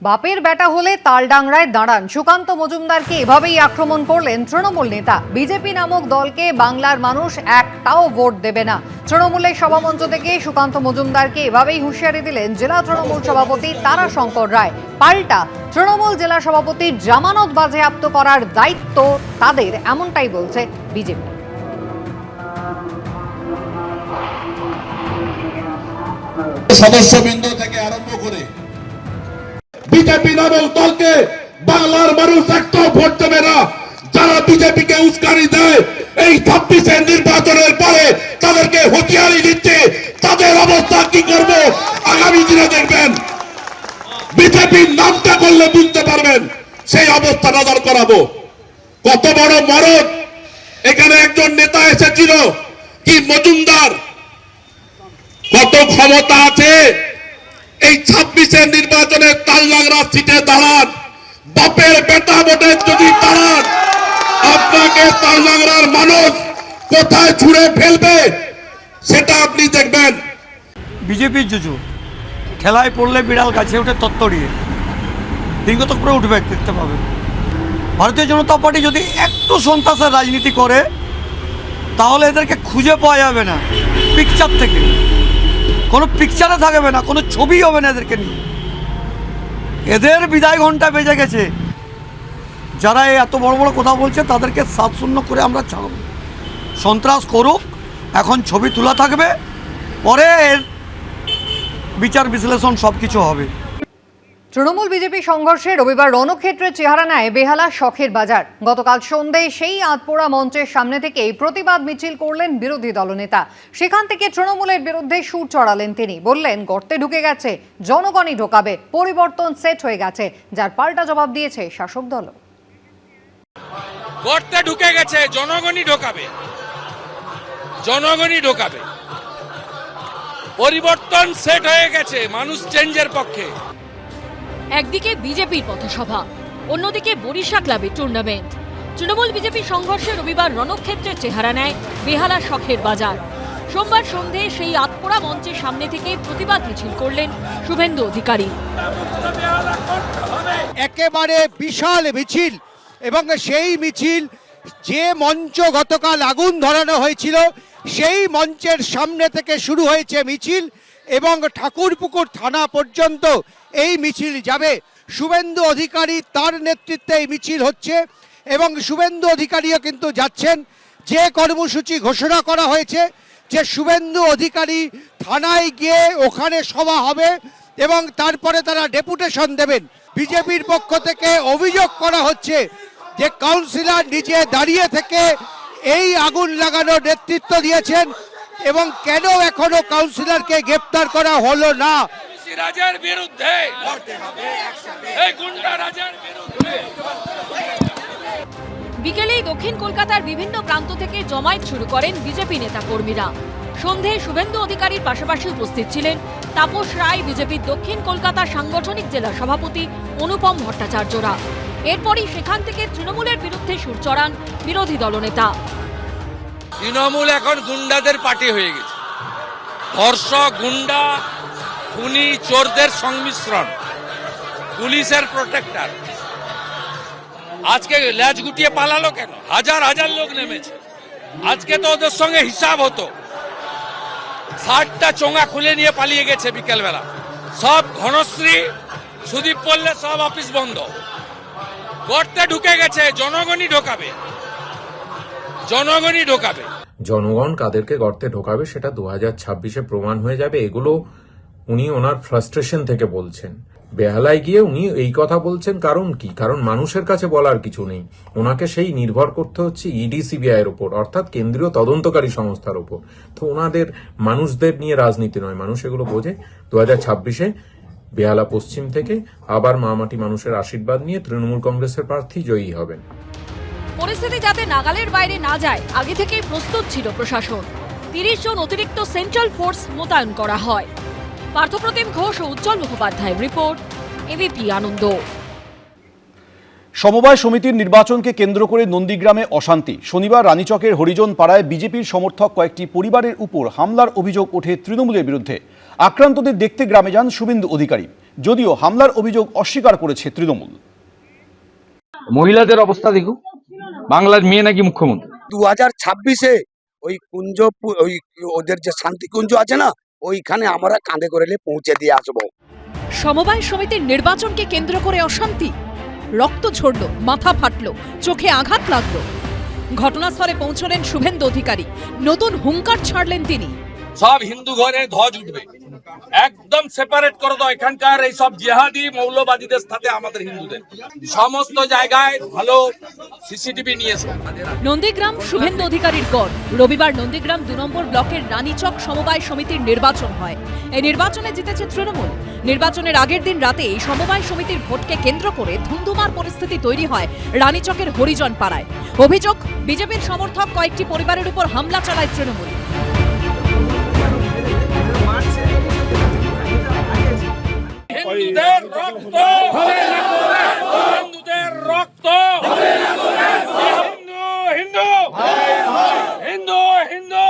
বাপের বেটা হলে তালডাংরায় দাঁড়ান, সুকান্ত মজুমদারকে এভাবেই আক্রমণ করলেন তৃণমূল নেতা। বিজেপি নামক দলকে বাংলার মানুষ একটাও ভোট দেবে না। তৃণমূলের সভামঞ্চ থেকে সুকান্ত মজুমদারকে এভাবেই হুঁশিয়ারি দিলেন জেলা তৃণমূল সভাপতি তারাশঙ্কর রায়। পাল্টা তৃণমূল জেলা সভাপতির জামানত বাজেয়াপ্ত করার দায়িত্ব তাদের, এমনটাই বলছে বিজেপি। সদস্যবৃন্দ থেকে আরম্ভ করে বিজেপি নামক দলকে বাংলার মানুষ একটাও ভোট দেবে না। যারা বিজেপিকে উস্কানি দেয় এই 26-এর নির্বাচনের পরে তাদেরকে হুঁশিয়ারি দিচ্ছে, তাদের অবস্থা কি করবে আগামী দিনে দেখবেন। বিজেপির নামটা করলে বুঝতে পারবেন, সেই অবস্থা নজর করাবো। কত বড় মরদ! এখানে একজন নেতা এসেছিল কি মজুমদার, কত ক্ষমতা আছে এই 26-এর নির্বাচনের তালডাংরা সিটে দাঁড়ান। বাপের বেটা ভোটে যদি দাঁড়ান, আপনাকে তালডাংরার মানুষ কোথায় ছুঁড়ে ফেলবে সেটা আপনি দেখবেন। বিজেপির জুজু খেলায় পড়লে বিড়াল গাছে উঠে তত্তরিয়ে দিনগত করে উঠবে, দেখতে পাবে। ভারতীয় জনতা পার্টি যদি একটু সন্ত্রাসের রাজনীতি করে তাহলে এদেরকে খুঁজে পাওয়া যাবে না। পিকচার থেকে কোনো পিকচারে থাকবে না, কোনো ছবি হবে না এদেরকে নিয়ে। এদের বিদায় ঘন্টা বেজে গেছে। যারা এত বড় বড় কথা বলছে তাদেরকে 7-0 করে আমরা ছাড়ব। সন্ত্রাস করুক, এখন ছবি তোলা থাকবে, পরে এর বিচার বিশ্লেষণ সব কিছু হবে। তৃণমূল বিজেপি সংঘর্ষে রবিবার রণক্ষেত্রের চেহারা নেয় বেহালা শখের বাজার। গতকাল সন্ধ্যায় সেই আধপোড়া মঞ্চের সামনে থেকেই প্রতিবাদ মিছিল করলেন বিরোধী দলনেতা। সেখান থেকে তৃণমূলের বিরুদ্ধে সুর চড়ালেন তিনি। বললেন, গর্তে ঢুকে গেছে, জনগণই ঢোকাবে, পরিবর্তন সেট হয়ে গেছে, যার পাল্টা জবাব দিয়েছে শাসক দল। গর্তে ঢুকে গেছে, জনগণই ঢোকাবে, জনগণই ঢোকাবে, পরিবর্তন সেট হয়ে গেছে, মানুষ চেঞ্জের পক্ষে। একদিকে বিজেপির পথসভা, অন্যদিকে বরিশা ক্লাবে টুর্নামেন্ট। তৃণমূল বিজেপি সংঘর্ষে রবিবার রণক্ষেত্রের চেহারা নেয় বেহালা শখের বাজার। সোমবার সন্ধে সেই আতপোড়া মঞ্চের সামনে থেকে প্রতিবাদ মিছিল করলেন শুভেন্দু অধিকারী। একেবারে বিশাল মিছিল, এবং সেই মিছিল যে মঞ্চ গতকাল আগুন ধরানো হয়েছিল সেই মঞ্চের সামনে থেকে শুরু হয়েছে মিছিল, এবং ঠাকুরপুকুর থানা পর্যন্ত এই মিছিল যাবে। শুভেন্দু অধিকারী তার নেতৃত্বে এই মিছিল হচ্ছে, এবং শুভেন্দু অধিকারীও কিন্তু যাচ্ছেন। যে কর্মসূচি ঘোষণা করা হয়েছে যে শুভেন্দু অধিকারী থানায় গিয়ে ওখানে সভা হবে এবং তারপরে তারা ডেপুটেশন দেবেন। বিজেপির পক্ষ থেকে অভিযোগ করা হচ্ছে যে কাউন্সিলর নিজে দাঁড়িয়ে থেকে এই আগুন লাগানোর নেতৃত্ব দিয়েছেন, এবং কেন এখনো কাউন্সিলরকে গ্রেপ্তার করা হলো না। রাজার বিরুদ্ধে, এই গুন্ডা রাজার বিরুদ্ধে। বিকেলেই দক্ষিণ কলকাতার বিভিন্ন প্রান্ত থেকে জমায়েত শুরু করেন বিজেপি নেতা কর্মীরা। সন্ধে শুভেন্দু অধিকারীর পাশাপাশি উপস্থিত ছিলেন তাপস রায়, বিজেপির দক্ষিণ কলকাতা সাংগঠনিক জেলা সভাপতি অনুপম ভট্টাচার্যরা। এরপরই সেখান থেকে তৃণমূলের বিরুদ্ধে সুর চড়ান বিরোধী দলনেতা। তৃণমূল এখন গুন্ডাদের পার্টি হয়ে গেছে। ধর্ষক, গুন্ডা, খুনি, চোরদের সংমিশ্রণ, পুলিশের প্রোটেক্টর। আজকে ল্যাজ গুটিয়ে পালালো কেন? হাজার হাজার লোক নেমেছে। আজকে তো ওদের সঙ্গে হিসাব হতো। 60টা চোঙা খুলে নিয়ে পালিয়ে গেছে বিকেলবেলা। সব ঘনশ্রী, সুদীপ পড়লে সব অফিস বন্ধ। গর্তে ঢুকে গেছে, জনগণই ঢোকাবে, জনগণই ঢোকাবে। জনগণ কাদেরকে গর্তে ঢোকাবে সেটা 2026-এ প্রমাণ হয়ে যাবে। এগুলো উনি ওনার ফ্রাস্ট্রেশন থেকে বলছেন। বেহালায় গিয়ে উনি এই কথা বলছেন কারণ কি? কারণ মানুষের কাছে বলার কিছু নেই। ওনাকে সেই নির্ভর করতে হচ্ছে ইডি সিবিআই এর উপর, অর্থাৎ কেন্দ্রীয় তদন্তকারী সংস্থার উপর। তো ওনাদের মানুষদের নিয়ে রাজনীতি নয়, মানুষ এগুলো বোঝে। 2026-এ বেহালা পশ্চিম থেকে আবার মামাটি মানুষের আশীর্বাদ নিয়ে তৃণমূল কংগ্রেসের প্রার্থী জয়ী হবেন। পরিস্থিতি যাতে নাগালের বাইরে না যায় আগে থেকেই প্রস্তুত ছিল প্রশাসন। 30 জন অতিরিক্ত সেন্ট্রাল ফোর্স মোতায়েন করা হয়। পার্থপ্রতিম ঘোষ ও উজ্জ্বল মুখোপাধ্যায়ের রিপোর্ট, এবিপি আনন্দ। সমবায় সমিতির নির্বাচনকে কেন্দ্র করে নন্দীগ্রামে অশান্তি। শনিবার রানীচকের হরিজন পাড়ায় বিজেপির সমর্থক কয়েকটি পরিবারের উপর হামলার অভিযোগ ওঠে তৃণমূলের বিরুদ্ধে। আক্রান্তদের দেখতে গ্রামে যান শুভেন্দু অধিকারী। যদিও হামলার অভিযোগ অস্বীকার করেছে তৃণমূল। মহিলাদের অবস্থা দেখুন, বাংলার মেয়ে নাকি মুখ্যমন্ত্রী। 2026-এ ওই ওই ওদের যে শান্তিকুঞ্জ আছে না, ওইখানে আমরা কাঁধে করে পৌঁছে দিয়ে আসবো। সমবায় সমিতির নির্বাচনকে কেন্দ্র করে অশান্তি, রক্ত ঝরল, মাথা ফাটল, চোখে আঘাত লাগল। ঘটনাস্থলে পৌঁছলেন শুভেন্দু অধিকারী, নতুন হুঙ্কার ছাড়লেন তিনি। সব হিন্দু ঘরে ধ্বজ উঠবে, একদম সেপারেট করে দাও এখানকার এই সব জিহাদি মৌলবাদীদের সাথে আমাদের হিন্দুদের। সমস্ত জায়গায় ভালো সিসিটিভি নিয়ে এসো। নন্দীগ্রাম শুভেন্দু অধিকারীর গড়। রবিবার নন্দীগ্রাম 2 নম্বর ব্লকের রানীচক সমবায় সমিতির নির্বাচন হয়। এই নির্বাচনে জিতেছে তৃণমূল। নির্বাচনের আগের দিন রাতে এই সমবায় সমিতির ভোটকে কেন্দ্র করে ধুন্ধুমার পরিস্থিতি তৈরি হয় রানীচকের হরিজন পাড়ায়। অভিযোগ, বিজেপির সমর্থক কয়েকটি পরিবারের উপর হামলা চালায় তৃণমূল। হিন্দুদের রক্ত, হিন্দুদের রক্ত, হিন্দু হিন্দু হিন্দু।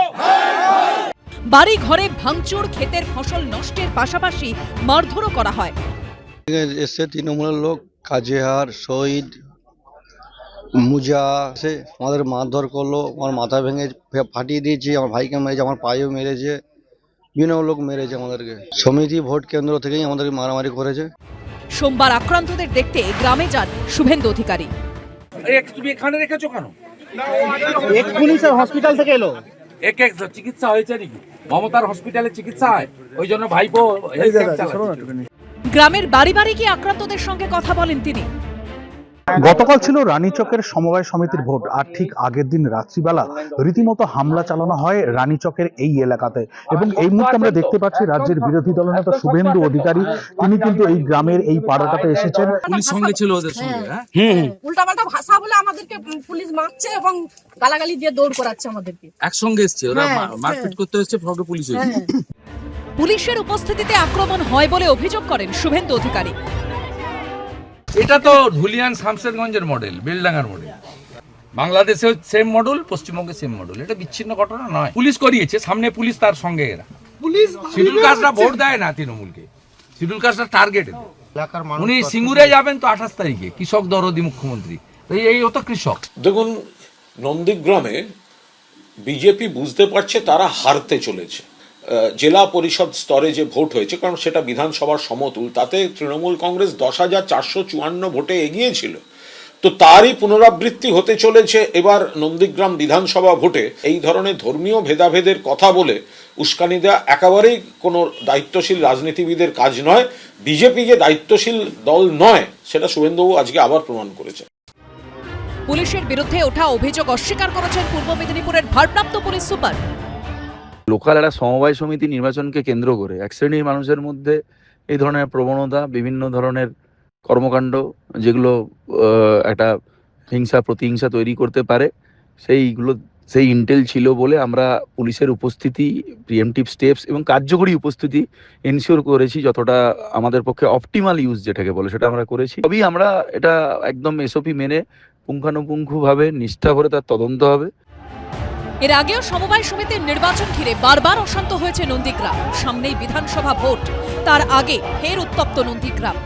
বাড়ি ঘরে ভাঙচুর, ক্ষেতের ফসল নষ্টের পাশাপাশি মারধরও করা হয়। এসে তৃণমূলের লোক কাজেহার, শহীদ, মুজা সে আমাদের মারধর করলো, আমার মাথা ভেঙে ফাটিয়ে দিয়েছে, আমার ভাইকে মেরেছে, আমার পায়েও মেরেছে, বিভিন্ন লোক মেরেছে আমাদেরকে। সমিতি ভোট কেন্দ্র থেকেই আমাদেরকে মারামারি করেছে। সোমবার আক্রান্তদের দেখতে গ্রামে যান শুভেন্দু অধিকারী। তুমি এখানে রেখেছো কেন? এক্ষুনি স্যার হসপিটাল থেকে এলো। এক চিকিৎসা হয়েছে নাকি? মমতার হসপিটালে চিকিৎসা হয়, ওই জন্য ভাইপো গ্রামের বাড়ি বাড়ি গিয়ে আক্রান্তদের সঙ্গে কথা বলেন তিনি। গতকাল ছিল রানীচকের সমবায় সমিতির ভোট, আর ঠিক আগের দিন রাত্রিবেলা রীতিমতো হামলা চালানো হয় রানীচকের এই এলাকাতে। এবং এই মুহূর্তে আমরা দেখতে পাচ্ছি রাজ্যের বিরোধী দলনেতা শুভেন্দু অধিকারী, তিনি কিন্তু এই গ্রামের এই পাড়াটাতে এসেছেন। পুলিশ সঙ্গে ছিল ওদের সঙ্গে, উল্টাপাল্টা ভাষা বলে আমাদেরকে পুলিশ মারছে এবং গালাগালি দিয়ে দৌড় করাচ্ছে আমাদেরকে। একসঙ্গে এসছে ওরা, মারপিট করতে এসছে, ফটো পুলিশ হয়েছে। পুলিশের উপস্থিতিতে আক্রমণ হয় বলে অভিযোগ করেন শুভেন্দু অধিকারী। এটা তো ধুলিয়ান শামশেরগঞ্জের মডেল, বেলডাঙ্গার মডেল। বাংলাদেশে সেম মডেল, পশ্চিমবঙ্গে সেম মডেল। এটা বিচ্ছিন্ন ঘটনা নয়, পুলিশ করিয়েছে, সামনে পুলিশ, তার সঙ্গে এরা পুলিশ। শিডিউল কাস্টরা ভোট দেয় না তৃণমূলকে, শিডিউল কাস্টরা টার্গেট। উনি সিঙ্গুরে যাবেন তো 28 তারিখে, কৃষক দরদি মুখ্যমন্ত্রী, এই হতো কৃষক। দেখুন, নন্দীগ্রামে বিজেপি বুঝতে পারছে তারা হারতে চলেছে। জেলা পরিষদ স্তরে যে ভোট হয়েছে, কারণ সেটা বিধানসভার সমতুল, তাতে তৃণমূল কংগ্রেস 10,454 ভোটে এগিয়েছিল। তো তারই পুনরাবৃত্তি হতে চলেছে এবার নন্দীগ্রাম বিধানসভা ভোটে। এই ধরনের ধর্মীয় ভেদাভেদের কথা বলে উস্কানি দেওয়া একেবারেই কোনো দায়িত্বশীল রাজনীতিবিদের কাজ নয়। বিজেপি যে দায়িত্বশীল দল নয়, সেটা শুভেন্দুবাবু আজকে আবার প্রমাণ করেছে। পুলিশের বিরুদ্ধে ওঠা অভিযোগ অস্বীকার করেছেন পূর্ব মেদিনীপুরের ভারপ্রাপ্ত পুলিশ সুপার। লোকাল একটা সমবায় সমিতি নির্বাচনকে কেন্দ্র করে এক শ্রেণীর মানুষের মধ্যে এই ধরনের প্রবণতা, বিভিন্ন ধরনের কর্মকাণ্ড, যেগুলো একটা হিংসা প্রতিহিংসা তৈরি করতে পারে, সেই ইন্টেল ছিল বলে আমরা পুলিশের উপস্থিতি, প্রিএমটিভ স্টেপস এবং কার্যকরী উপস্থিতি এনশিওর করেছি। যতটা আমাদের পক্ষে অপটিমাল ইউজ যেটাকে বলে, সেটা আমরা করেছি। তবেই আমরা এটা একদম এসওপি মেনে পুঙ্খানুপুঙ্খভাবে নিষ্ঠা ভরে তার তদন্ত হবে। এর আগেও সমবায় সমিতির নির্বাচন ঘিরে বারবার অশান্ত হয়েছে নন্দীগ্রাম। সামনেই বিধানসভা ভোট, তার আগে ফের উত্তপ্ত নন্দীগ্রাম।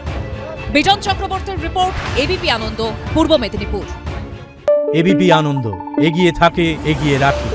বিজন চক্রবর্তীর রিপোর্ট, এবিপি আনন্দ, পূর্ব মেদিনীপুর। এবিপি আনন্দ, এগিয়ে থাকে, এগিয়ে রাখে।